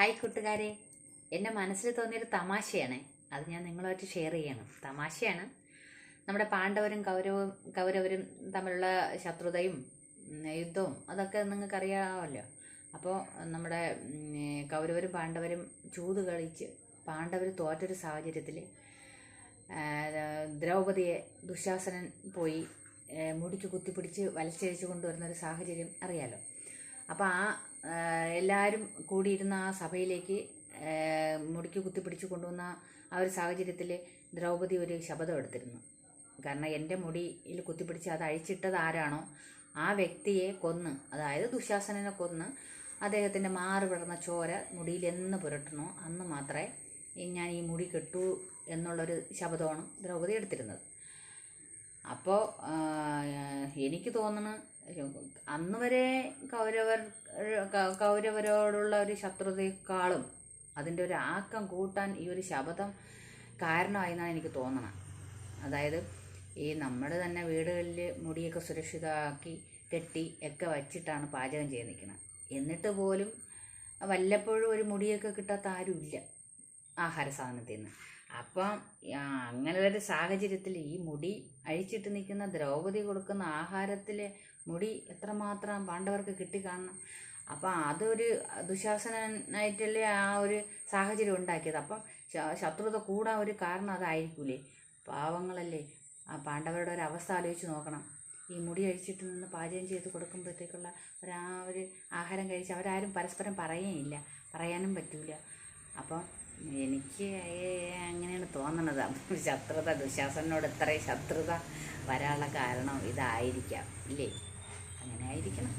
Hi കൂട്ടുകാരെ, എൻ്റെ മനസ്സിൽ തോന്നിയൊരു തമാശയാണ്. അത് ഞാൻ നിങ്ങളുമായിട്ട് ഷെയർ ചെയ്യണം. തമാശയാണ്. നമ്മുടെ പാണ്ഡവരും കൗരവരും തമ്മിലുള്ള ശത്രുതയും യുദ്ധവും അതൊക്കെ നിങ്ങൾക്കറിയാമല്ലോ. അപ്പോൾ നമ്മുടെ കൗരവരും പാണ്ഡവരും ചൂത് കളിച്ച് പാണ്ഡവർ തോറ്റൊരു സാഹചര്യത്തിൽ ദ്രൗപദിയെ ദുശാസനൻ പോയി മുടിക്ക് കുത്തിപ്പിടിച്ച് വലിച്ചഴിച്ച് കൊണ്ടുവരുന്നൊരു സാഹചര്യം അറിയാലോ. അപ്പോൾ എല്ലാവരും കൂടിയിരുന്ന ആ സഭയിലേക്ക് മുടിക്ക് കുത്തിപ്പിടിച്ച് കൊണ്ടുവന്ന ആ ഒരു സാഹചര്യത്തിൽ ദ്രൗപദി ഒരു ശപഥം എടുത്തിരുന്നു. കാരണം എൻ്റെ മുടിയിൽ കുത്തിപ്പിടിച്ച് അത് അഴിച്ചിട്ടത് ആരാണോ ആ വ്യക്തിയെ കൊന്ന്, അതായത് ദുശാസനനെ കൊന്ന് അദ്ദേഹത്തിൻ്റെ മാറ് പിളർന്ന ചോര മുടിയിൽ എന്ന് പുരട്ടണോ അന്ന് മാത്രമേ ഞാൻ ഈ മുടി കെട്ടൂ എന്നുള്ളൊരു ശപഥമാണ് ദ്രൗപദി എടുത്തിരുന്നത്. അപ്പോൾ എനിക്ക് തോന്നുന്നു അന്ന് വരെ കൗരവരോടുള്ള ഒരു ശത്രുതയെക്കാളും അതിൻ്റെ ഒരു ആക്കം കൂട്ടാൻ ഈ ഒരു ശപഥം കാരണമായി എന്നാണ് എനിക്ക് തോന്നണം. അതായത് ഈ നമ്മൾ തന്നെ വീടുകളിൽ മുടിയൊക്കെ സുരക്ഷിതമാക്കി കെട്ടി ഒക്കെ വച്ചിട്ടാണ് പാചകം ചെയ്ത് നിൽക്കുന്നത്. എന്നിട്ട് പോലും വല്ലപ്പോഴും ഒരു മുടിയൊക്കെ കിട്ടാത്ത ആരുമില്ല ആഹാര സാധനത്തിൽ നിന്ന്. അപ്പം അങ്ങനെ ഒരു സാഹചര്യത്തിൽ ഈ മുടി അഴിച്ചിട്ട് നിൽക്കുന്ന ദ്രൗപദി കൊടുക്കുന്ന ആഹാരത്തിൽ മുടി എത്രമാത്രം പാണ്ഡവർക്ക് കിട്ടിക്കാണണം. അപ്പം അതൊരു ദുശാസനായിട്ടല്ലേ ആ ഒരു സാഹചര്യം ഉണ്ടാക്കിയത്. അപ്പം ശത്രുത കൂടാൻ ഒരു കാരണം അതായിരിക്കൂലേ. പാവങ്ങളല്ലേ, ആ പാണ്ഡവരുടെ ഒരു അവസ്ഥ ആലോചിച്ച് നോക്കണം. ഈ മുടി അഴിച്ചിട്ട് നിന്ന് പാചകം ചെയ്ത് കൊടുക്കുമ്പോഴത്തേക്കുള്ള ഒരു ആഹാരം കഴിച്ച് അവരാരും പരസ്പരം പറയുകയില്ല, പറയാനും പറ്റൂല. അപ്പം എനിക്ക് അങ്ങനെയാണ് തോന്നണത്. ശത്രുത, ദുശാസനോട് ഇത്രയും ശത്രുത വരാനുള്ള കാരണം ഇതായിരിക്കാം, ഇല്ലേ? അങ്ങനെ ആയിരിക്കണം.